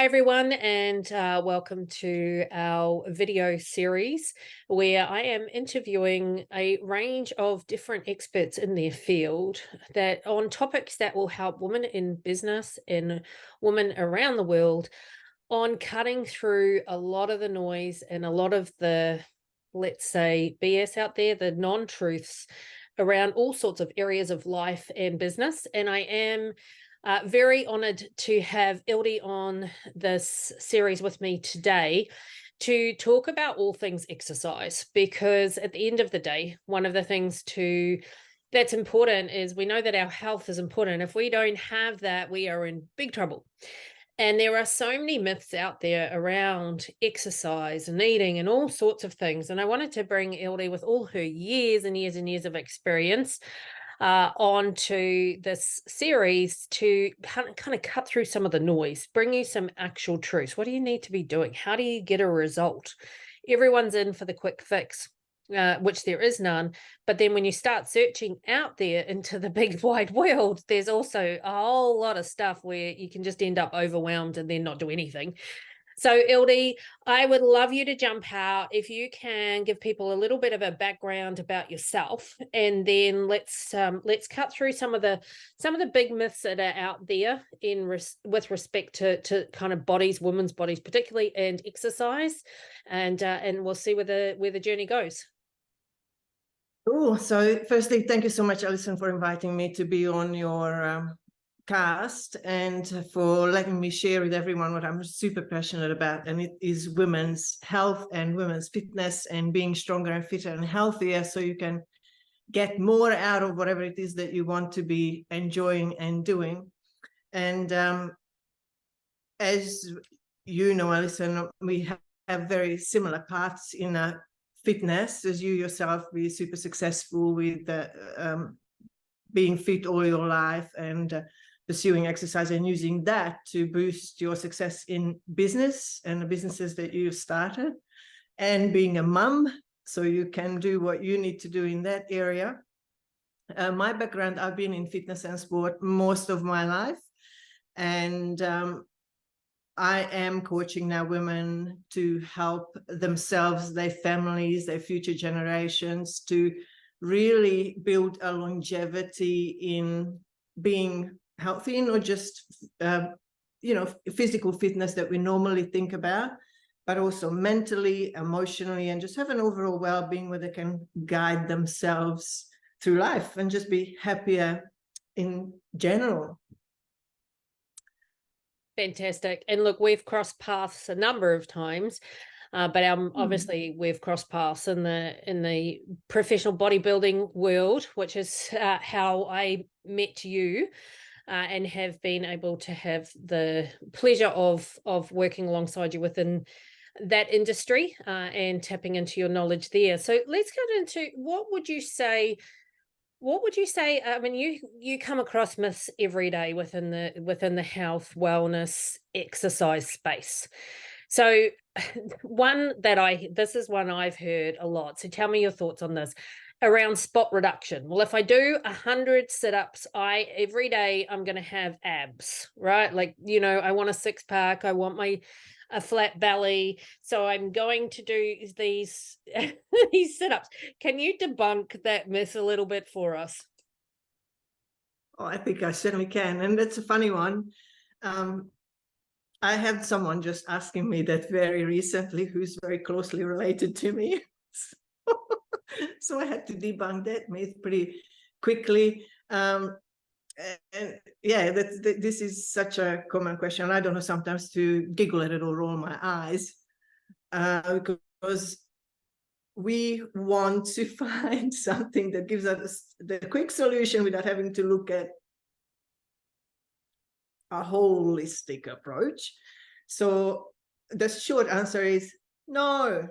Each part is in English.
everyone, and welcome to our video series where I am interviewing a range of different experts in their field that on topics that will help women in business and women around the world on cutting through a lot of the noise and a lot of the, let's say, BS out there, the non-truths around all sorts of areas of life and business. And I am very honoured to have Ildi on this series with me today to talk about all things exercise, because at the end of the day, one of the things that's important is we know that our health is important. If we don't have that, we are in big trouble. And there are so many myths out there around exercise and eating and all sorts of things. And I wanted to bring Ildi, with all her years and years and years of experience, onto this series to kind of cut through some of the noise, bring you some actual truths. What do you need to be doing? How do you get a result? Everyone's in for the quick fix, which there is none. But then when you start searching out there into the big wide world, there's also a whole lot of stuff where you can just end up overwhelmed and then not do anything. So Ildi, I would love you to jump out if you can give people a little bit of a background about yourself, and then let's cut through some of the big myths that are out there with respect to kind of bodies, women's bodies particularly, and exercise, and we'll see where the journey goes. Oh, so firstly, thank you so much, Alison, for inviting me to be on your cast and for letting me share with everyone what I'm super passionate about, and it is women's health and women's fitness and being stronger and fitter and healthier so you can get more out of whatever it is that you want to be enjoying and doing. And as you know, Alison, we have very similar paths in fitness, as you yourself be super successful with being fit all your life and pursuing exercise and using that to boost your success in business and the businesses that you've started, and being a mum so you can do what you need to do in that area. My background, I've been in fitness and sport most of my life, and I am coaching now women to help themselves, their families, their future generations to really build a longevity in being healthy, not just physical fitness that we normally think about, but also mentally, emotionally, and just have an overall well-being where they can guide themselves through life and just be happier in general. Fantastic. And look, we've crossed paths a number of times, but obviously we've crossed paths in the professional bodybuilding world, which is how I met you. And have been able to have the pleasure of working alongside you within that industry and tapping into your knowledge there. So let's get into what would you say? I mean, you come across myths every day within the health, wellness, exercise space. So this is one I've heard a lot. So tell me your thoughts on this. Around spot reduction. Well, if I do 100 sit-ups, every day I'm going to have abs, right? Like, I want a six-pack. I want a flat belly. So I'm going to do these sit-ups. Can you debunk that myth a little bit for us? Oh, I think I certainly can. And that's a funny one. I had someone just asking me that very recently who's very closely related to me. So I had to debunk that myth pretty quickly. And yeah, this is such a common question. I don't know sometimes to giggle at it or roll my eyes because we want to find something that gives us the quick solution without having to look at a holistic approach. So the short answer is no.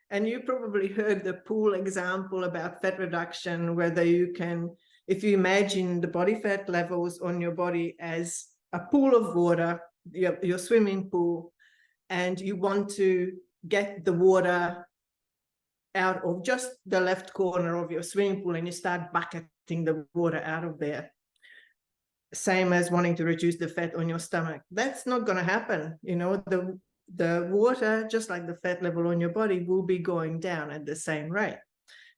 And you probably heard the pool example about fat reduction, whether you can, if you imagine the body fat levels on your body as a pool of water, your swimming pool, and you want to get the water out of just the left corner of your swimming pool and you start bucketing the water out of there. same as wanting to reduce the fat on your stomach. That's not going to happen. You know, the water, just like the fat level on your body, will be going down at the same rate.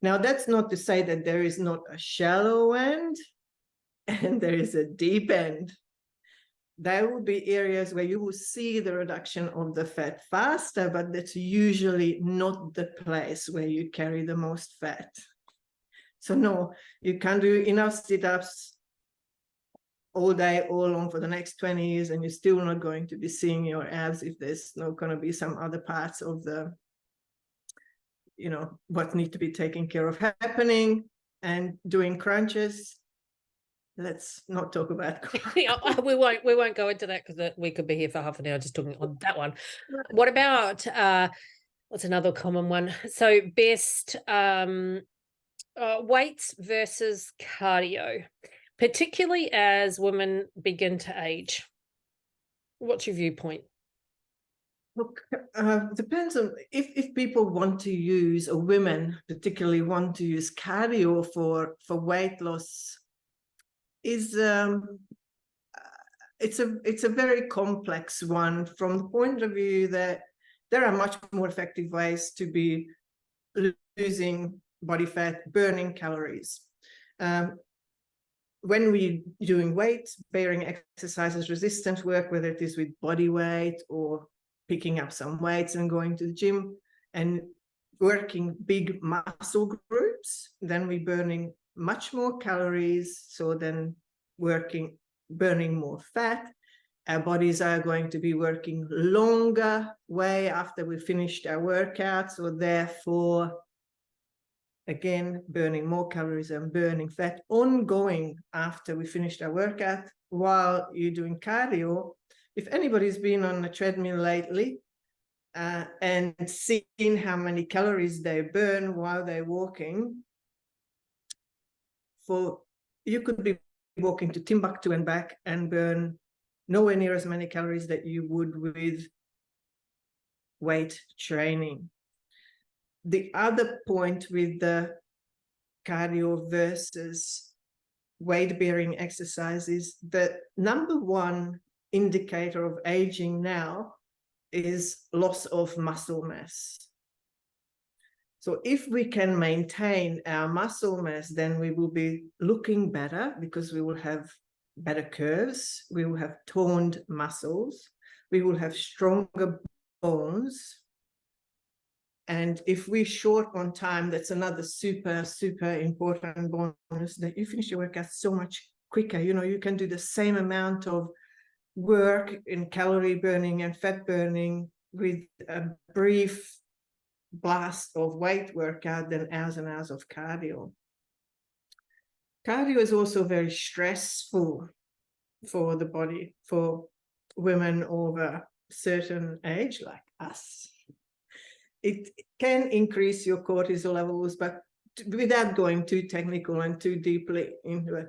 Now, that's not to say that there is not a shallow end and there is a deep end. There will be areas where you will see the reduction of the fat faster, but that's usually not the place where you carry the most fat. So no, you can't do enough sit-ups all day, all along for the next 20 years, and you're still not going to be seeing your abs if there's not going to be some other parts of the, you know, what need to be taken care of happening. And doing crunches, let's not talk about Yeah, we won't go into that because we could be here for half an hour just talking on that one. What about what's another common one? So best weights versus cardio, particularly as women begin to age. What's your viewpoint? Look, depends on if people want to use, or women particularly want to use cardio for weight loss. It's a very complex one from the point of view that there are much more effective ways to be losing body fat, burning calories. When we're doing weight-bearing exercises, resistance work, whether it is with body weight or picking up some weights and going to the gym and working big muscle groups, then we're burning much more calories. So then burning more fat. Our bodies are going to be working longer way after we finished our workout. So therefore, again, burning more calories and burning fat ongoing after we finished our workout while you're doing cardio. If anybody's been on a treadmill lately and seen how many calories they burn while they're walking, you could be walking to Timbuktu and back and burn nowhere near as many calories that you would with weight training. The other point with the cardio versus weight-bearing exercise is that number one indicator of aging now is loss of muscle mass. So if we can maintain our muscle mass, then we will be looking better because we will have better curves, we will have toned muscles, we will have stronger bones. And if we're short on time, that's another super, super important bonus, that you finish your workout so much quicker. You know, you can do the same amount of work in calorie burning and fat burning with a brief blast of weight workout than hours and hours of cardio. Cardio is also very stressful for the body, for women over a certain age like us. It can increase your cortisol levels, but without going too technical and too deeply into it.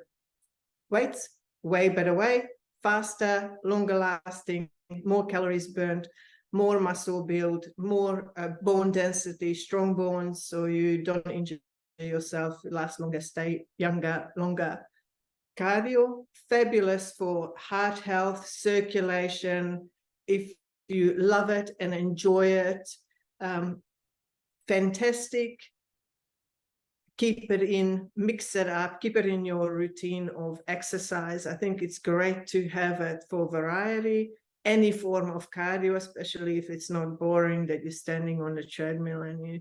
Weights, way better way, faster, longer lasting, more calories burned, more muscle build, more bone density, strong bones, so you don't injure yourself, last longer, stay younger, longer. Cardio, fabulous for heart health, circulation. If you love it and enjoy it, fantastic. Keep it in, mix it up, keep it in your routine of exercise. I think it's great to have it for variety. Any form of cardio, especially if it's not boring that you're standing on the treadmill and you're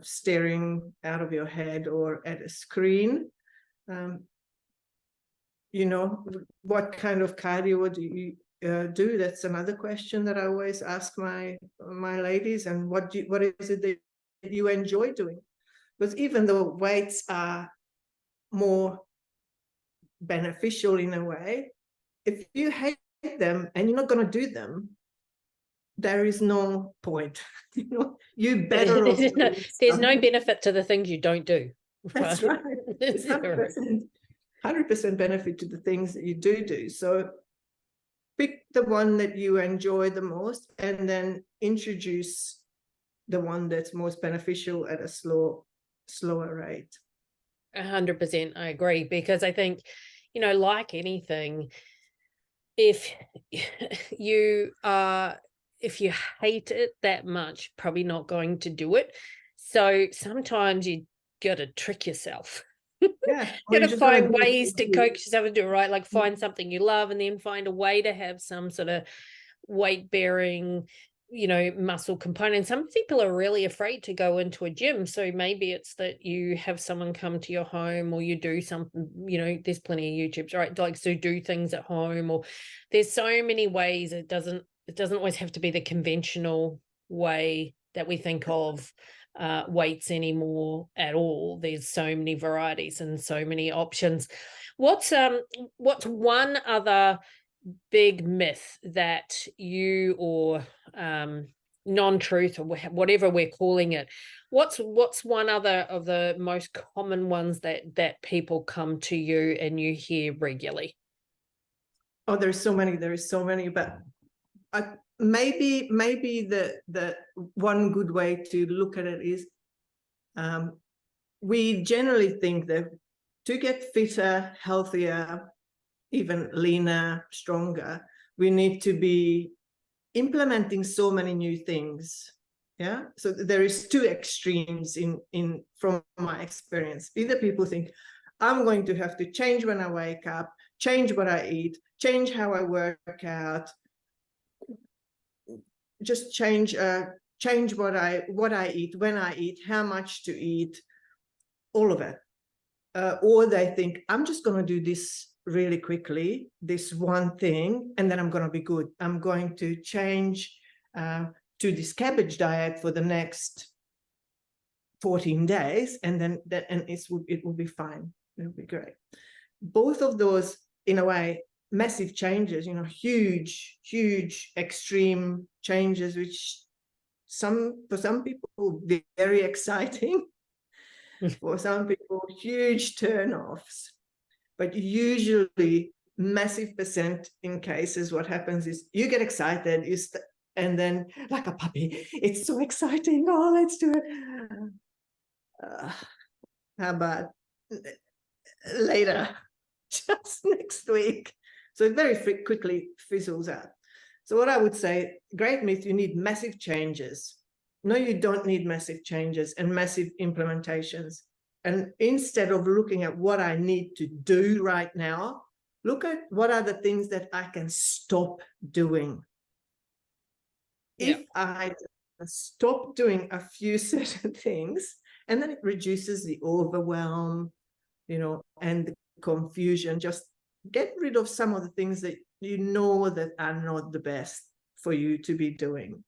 staring out of your head or at a screen. You know, what kind of cardio do you do? That's another question that I always ask my ladies. And what is it that you enjoy doing? Because even though weights are more beneficial in a way, if you hate them and you're not going to do them, there is no point. You know, you better off. There's no benefit to the things you don't do. That's right. It's 100% benefit to the things that you do. So pick the one that you enjoy the most and then introduce the one that's most beneficial at a slower rate. 100%, I agree, because I think, like anything, if you if you hate it that much, probably not going to do it. So sometimes you got to trick yourself. Yeah, or Got you to just got to find do ways to it. coax yourself into it, right? Like find something you love and then find a way to have some sort of weight bearing, muscle component. Some people are really afraid to go into a gym. So maybe it's that you have someone come to your home, or you do something, there's plenty of YouTubes, right? Like, so do things at home, or there's so many ways. It doesn't always have to be the conventional way that we think of weights anymore at all. There's so many varieties and so many options. What's one other big myth that you, or non-truth, or whatever we're calling it, what's one other of the most common ones that people come to you and you hear regularly? Oh, there's so many, but maybe the one good way to look at it is, we generally think that to get fitter, healthier, even leaner, stronger, we need to be implementing so many new things. Yeah, so there is two extremes in from my experience. Either people think, I'm going to have to change when I wake up, change what I eat, change how I work out, just change what I eat, when I eat, how much to eat, all of it. Or they think, I'm just going to do this really quickly, this one thing, and then I'm going to be good. I'm going to change to this cabbage diet for the next 14 days, and then it will be fine. It will be great. Both of those, in a way, massive changes, huge extreme changes, which for some people very exciting, for some people huge turnoffs. But usually massive percent in cases, what happens is you get excited, and then like a puppy, it's so exciting, oh, let's do it. How about later, just next week? So it very quickly fizzles out. So what I would say, great myth, you need massive changes. No, you don't need massive changes and massive implementations. And instead of looking at what I need to do right now, look at what are the things that I can stop doing. Yeah. If I stop doing a few certain things, and then it reduces the overwhelm, and the confusion. Just get rid of some of the things that that are not the best for you to be doing.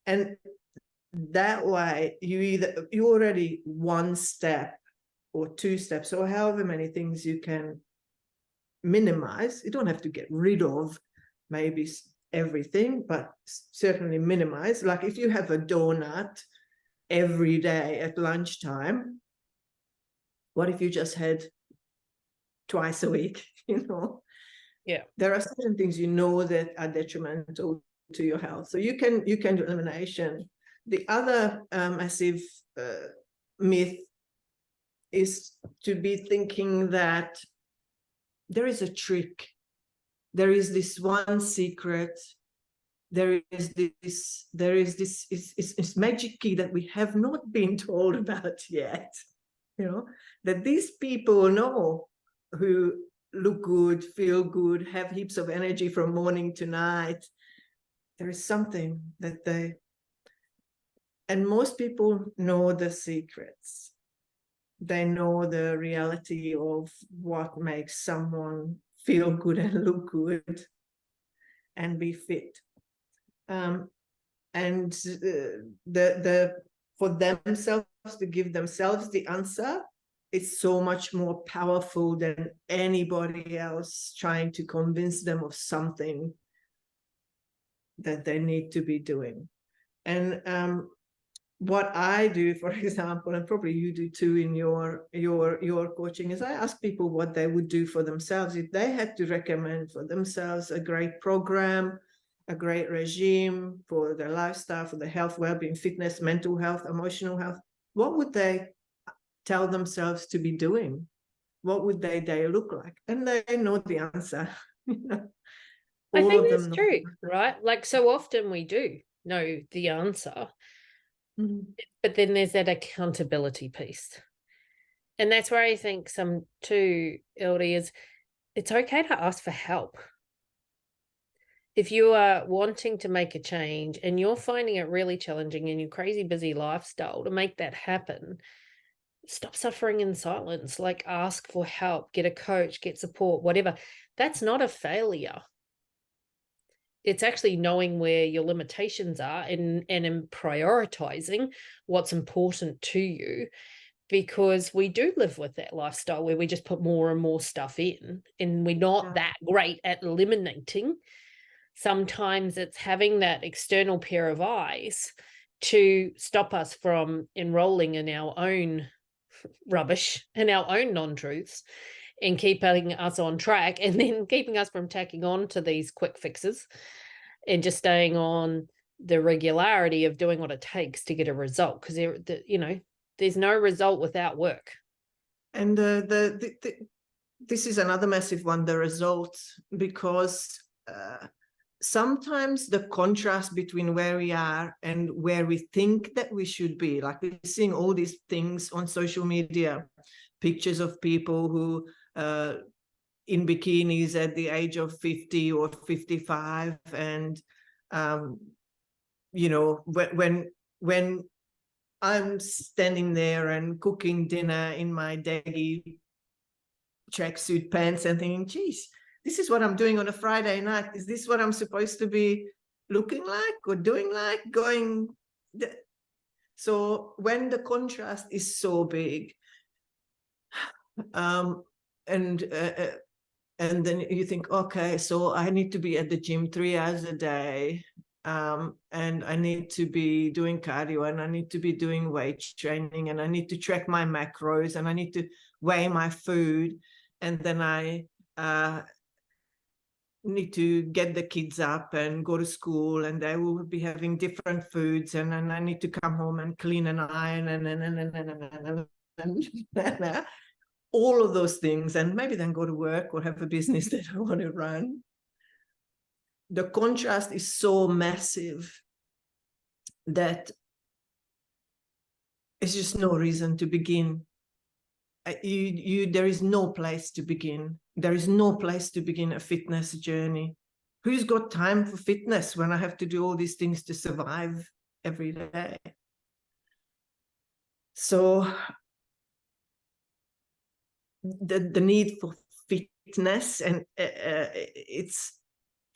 And that way you already one step or two steps, or however many things you can minimize. You don't have to get rid of maybe everything, but certainly minimize. Like if you have a donut every day at lunchtime, what if you just had twice a week? Yeah, there are certain things that are detrimental to your health, so you can do elimination. The other massive myth is to be thinking that there is a trick, there is this one secret, there is this magic key that we have not been told about yet, that these people know, who look good, feel good, have heaps of energy from morning to night. There is something that and most people know the secrets. They know the reality of what makes someone feel good and look good and be fit. And for themselves to give themselves the answer, it's so much more powerful than anybody else trying to convince them of something that they need to be doing. And what I do, for example, and probably you do too in your coaching, is I ask people what they would do for themselves if they had to recommend for themselves a great program, a great regime for their lifestyle, for their health, well-being, fitness, mental health, emotional health. What would they tell themselves to be doing? what would their day look like? And they know the answer. I All think of that's them know. true, right? Like, so often we do know the answer, but then there's that accountability piece. And that's where I think some too, Ildi, is it's okay to ask for help. If you are wanting to make a change and you're finding it really challenging in your crazy busy lifestyle to make that happen, stop suffering in silence. Like, ask for help, get a coach, get support, whatever. That's not a failure. It's actually knowing where your limitations are and in prioritizing what's important to you, because we do live with that lifestyle where we just put more and more stuff in and we're not that great at eliminating. Sometimes it's having that external pair of eyes to stop us from enrolling in our own rubbish and our own non-truths and keeping us on track, and then keeping us from tacking on to these quick fixes and just staying on the regularity of doing what it takes to get a result, because there's no result without work. And this is another massive one, the results, because sometimes the contrast between where we are and where we think that we should be, like we're seeing all these things on social media, pictures of people who in bikinis at the age of 50 or 55, and when I'm standing there and cooking dinner in my daggy tracksuit pants and thinking, geez, this is what I'm doing on a Friday night. Is this what I'm supposed to be looking like or doing like? So when the contrast is so big, and then you think, okay, so I need to be at the gym 3 hours a day, and I need to be doing cardio, and I need to be doing weight training, and I need to track my macros, and I need to weigh my food, and then I need to get the kids up and go to school, and they will be having different foods, and then I need to come home and clean and iron and all of those things, and maybe then go to work or have a business that I want to run. The contrast is so massive that it's just no reason to begin. There is no place to begin. There is no place to begin a fitness journey. Who's got time for fitness when I have to do all these things to survive every day? So the need for fitness, and it's,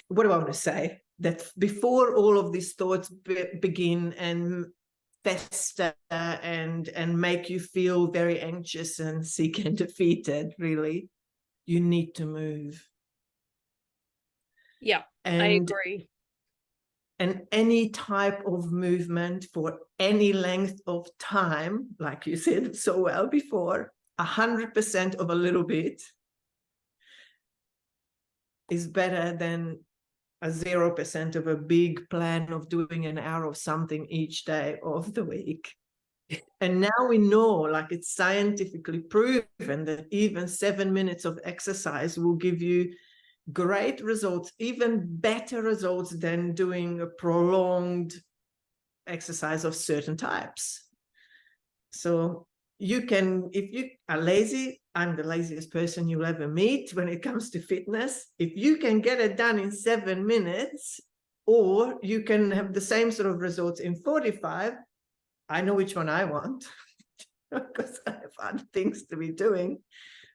what do I want to say? That before all of these thoughts begin and fester and make you feel very anxious and sick and defeated, really, you need to move. Yeah, I agree. And any type of movement for any length of time, like you said so well before, 100% of a little bit is better than a 0% of a big plan of doing an hour of something each day of the week. And now we know, like it's scientifically proven, that even 7 minutes of exercise will give you great results, even better results than doing a prolonged exercise of certain types. So you can, if you are lazy, I'm the laziest person you'll ever meet when it comes to fitness. If you can get it done in 7 minutes, or you can have the same sort of results in 45, I know which one I want because I have other things to be doing.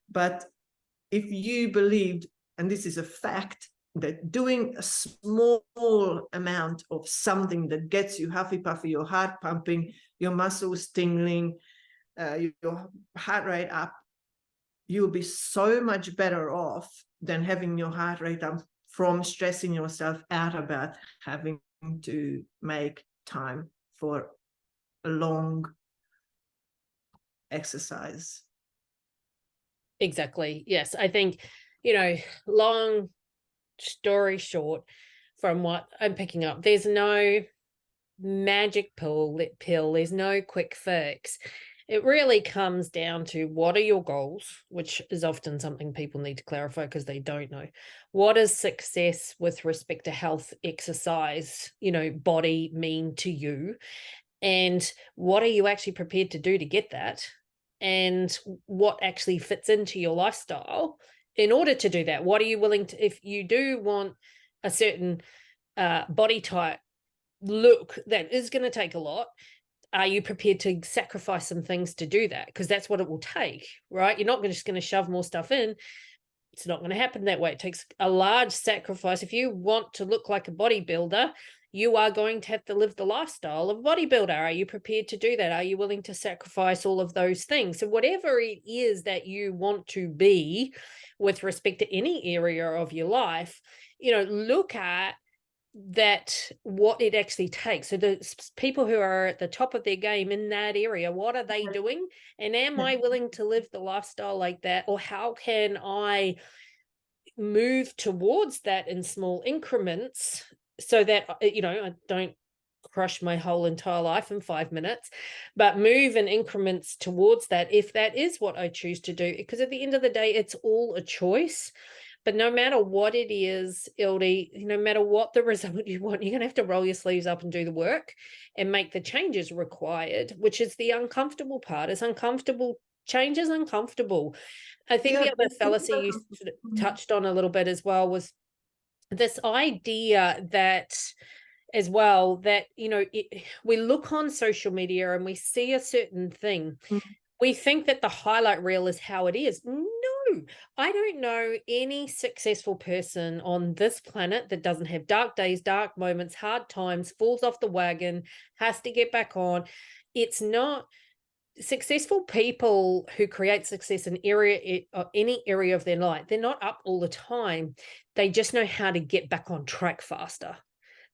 But if you believed, and this is a fact, that doing a small amount of something that gets you huffy puffy, your heart pumping, your muscles tingling, your heart rate up, you'll be so much better off than having your heart rate up from stressing yourself out about having to make time for a long exercise. Exactly. Yes. I think, long story short, from what I'm picking up, there's no magic pill, there's no quick fix. it really comes down to what are your goals, which is often something people need to clarify because they don't know. What does success with respect to health, exercise, body mean to you? And what are you actually prepared to do to get that? And what actually fits into your lifestyle in order to do that? What are you willing to, if you do want a certain body type look that is going to take a lot, are you prepared to sacrifice some things to do that? Because that's what it will take, right? You're not just going to shove more stuff in. It's not going to happen that way. It takes a large sacrifice. If you want to look like a bodybuilder, you are going to have to live the lifestyle of a bodybuilder. Are you prepared to do that? Are you willing to sacrifice all of those things? So whatever it is that you want to be with respect to any area of your life, look at that, what it actually takes. So the people who are at the top of their game in that area, what are they doing? And am I willing to live the lifestyle like that? Or how can I move towards that in small increments so that, I don't crush my whole entire life in 5 minutes, but move in increments towards that if that is what I choose to do. Because at the end of the day, it's all a choice. But no matter what it is, Ildi, no matter what the result you want, you're going to have to roll your sleeves up and do the work and make the changes required, which is the uncomfortable part. It's uncomfortable. Change is uncomfortable. I think the other fallacy you sort of touched on a little bit as well was this idea that as well that, we look on social media and we see a certain thing. We think that the highlight reel is how it is. No, I don't know any successful person on this planet that doesn't have dark days, dark moments, hard times, falls off the wagon, has to get back on. It's not successful people who create success in any area of their life. They're not up all the time. They just know how to get back on track faster.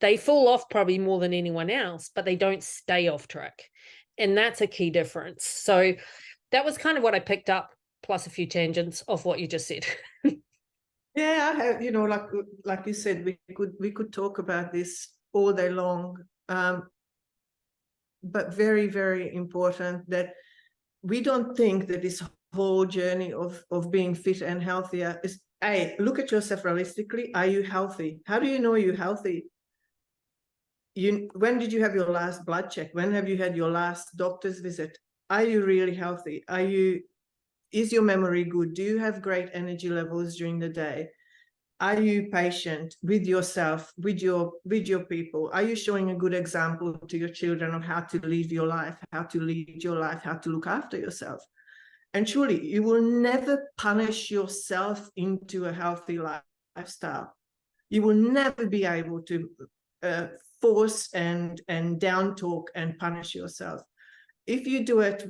They fall off probably more than anyone else, but they don't stay off track. And that's a key difference. So that was kind of what I picked up, plus a few tangents of what you just said. Yeah, I have, like you said, we could talk about this all day long. But very, very important that we don't think that this whole journey of being fit and healthier is, hey, look at yourself realistically. Are you healthy? How do you know you're healthy? When did you have your last blood check? When have you had your last doctor's visit? Are you really healthy? Is your memory good? Do you have great energy levels during the day? Are you patient with yourself, with your people? Are you showing a good example to your children of how to live your life, how to lead your life, how to look after yourself? And truly, you will never punish yourself into a healthy lifestyle. You will never be able to force and down talk and punish yourself. If you do it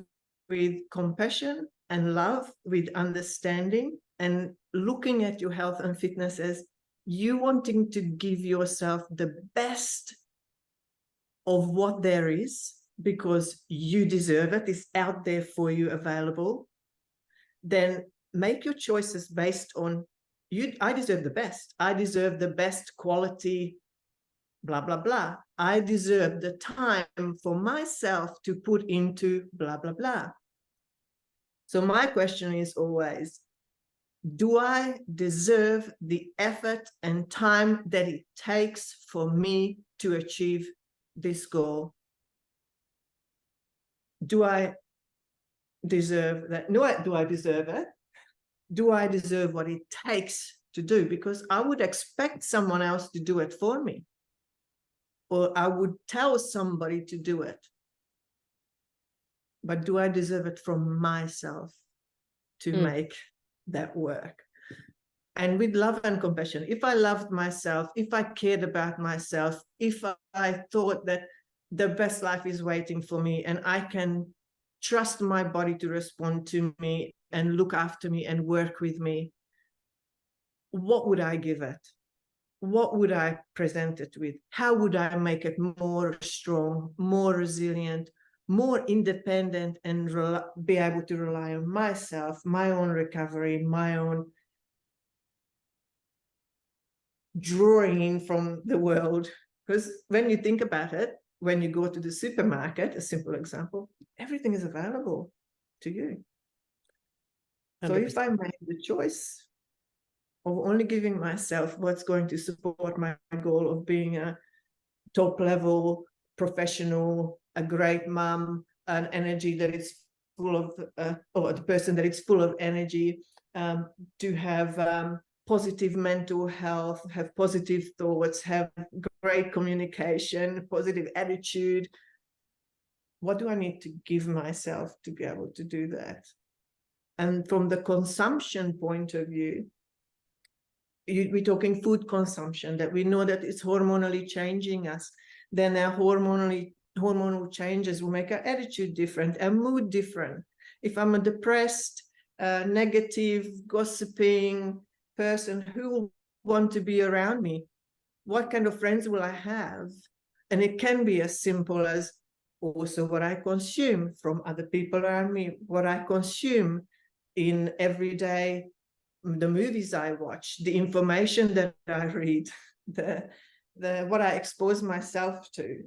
with compassion and love, with understanding, and looking at your health and fitness as you wanting to give yourself the best of what there is, because you deserve it, it's out there for you, available, then make your choices based on I deserve the best. I deserve the best quality, blah, blah, blah. I deserve the time for myself to put into blah, blah, blah. So my question is always, do I deserve the effort and time that it takes for me to achieve this goal? Do I deserve that? No, do I deserve it? Do I deserve what it takes to do? Because I would expect someone else to do it for me, or I would tell somebody to do it. But do I deserve it from myself to make that work? And with love and compassion, if I loved myself, if I cared about myself, if I thought that the best life is waiting for me and I can trust my body to respond to me and look after me and work with me, what would I give it? What would I present it with? How would I make it more strong, more resilient, more independent, and be able to rely on myself, my own recovery, my own drawing in from the world? Because when you think about it, when you go to the supermarket, a simple example, everything is available to you. 100%. So if I make the choice of only giving myself what's going to support my goal of being a top level professional, a great mom, an energy that is full of, or the person that is full of energy, to have positive mental health, have positive thoughts, have great communication, positive attitude. What do I need to give myself to be able to do that? And from the consumption point of view, we're talking food consumption, that we know that it's hormonally changing us. Then our hormonal changes will make our attitude different, our mood different. If I'm a depressed, negative, gossiping person, who will want to be around me? What kind of friends will I have? And it can be as simple as also what I consume from other people around me, what I consume in everyday, the movies I watch, the information that I read, what I expose myself to.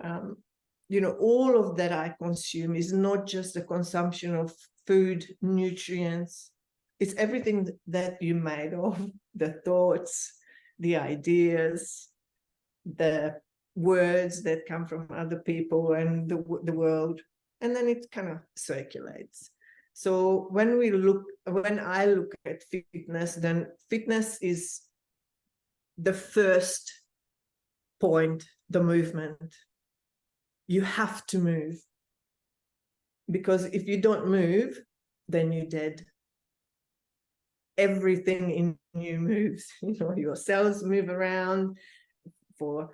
All of that I consume is not just a consumption of food, nutrients. It's everything that you're made of, the thoughts, the ideas, the words that come from other people and the world, and then it kind of circulates. So when I look at fitness, then fitness is the first point, the movement. You have to move, because if you don't move, then you're dead. Everything in you moves. Your cells move around. For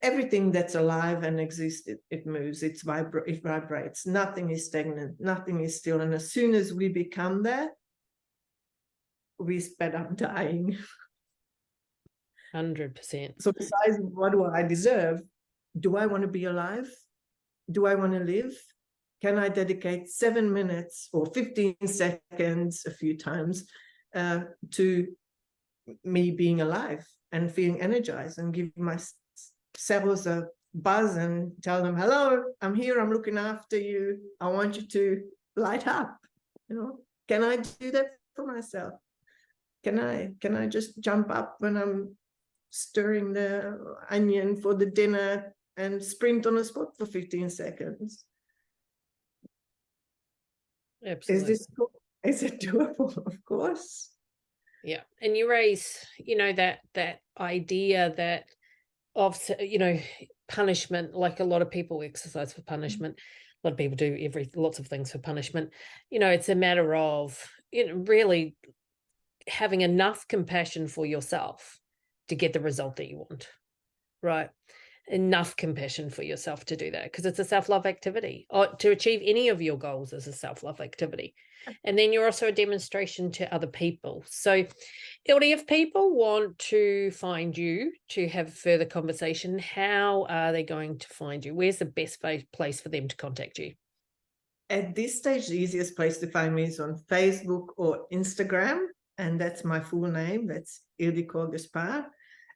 everything that's alive and exists, it moves, it vibrates. Nothing is stagnant, nothing is still. And as soon as we become that, we sped up dying. 100%. So besides, what do I deserve? Do I want to be alive? Do I want to live? Can I dedicate 7 minutes or 15 seconds a few times to me being alive and feeling energized, and give my cells a buzz and tell them, hello, I'm here, I'm looking after you, I want you to light up? Can I do that for myself? Can I just jump up when I'm stirring the onion for the dinner and sprint on the spot for 15 seconds? Absolutely. Is it doable? Of course. Yeah. And you raise, that idea that of, punishment, like a lot of people exercise for punishment. A lot of people do lots of things for punishment. It's a matter of, really having enough compassion for yourself to get the result that you want, right? Enough compassion for yourself to do that, because it's a self-love activity. Or to achieve any of your goals is a self-love activity. And then you're also a demonstration to other people. So, Ildi, if people want to find you to have further conversation, how are they going to find you? Where's the best place for them to contact you? At this stage, the easiest place to find me is on Facebook or Instagram, and that's my full name. That's Ildiko Gaspar.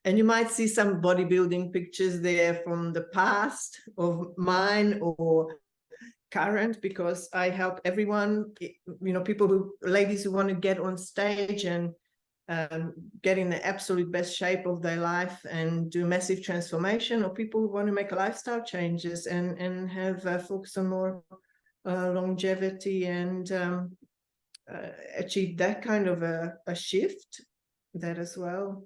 And you might see some bodybuilding pictures there from the past of mine or current, because I help everyone, ladies who want to get on stage and get in the absolute best shape of their life and do massive transformation, or people who want to make lifestyle changes and have focus on more longevity and achieve that kind of a shift, that as well.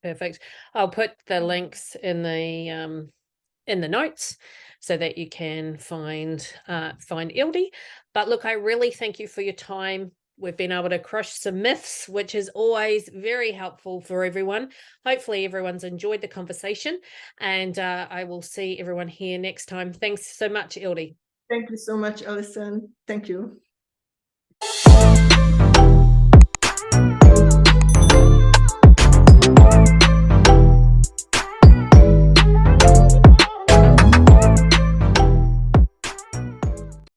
Perfect. I'll put the links in the notes so that you can find Ildi. But look, I really thank you for your time. We've been able to crush some myths, which is always very helpful for everyone. Hopefully everyone's enjoyed the conversation, and I will see everyone here next time. Thanks so much, Ildi. Thank you so much, Alison. Thank you.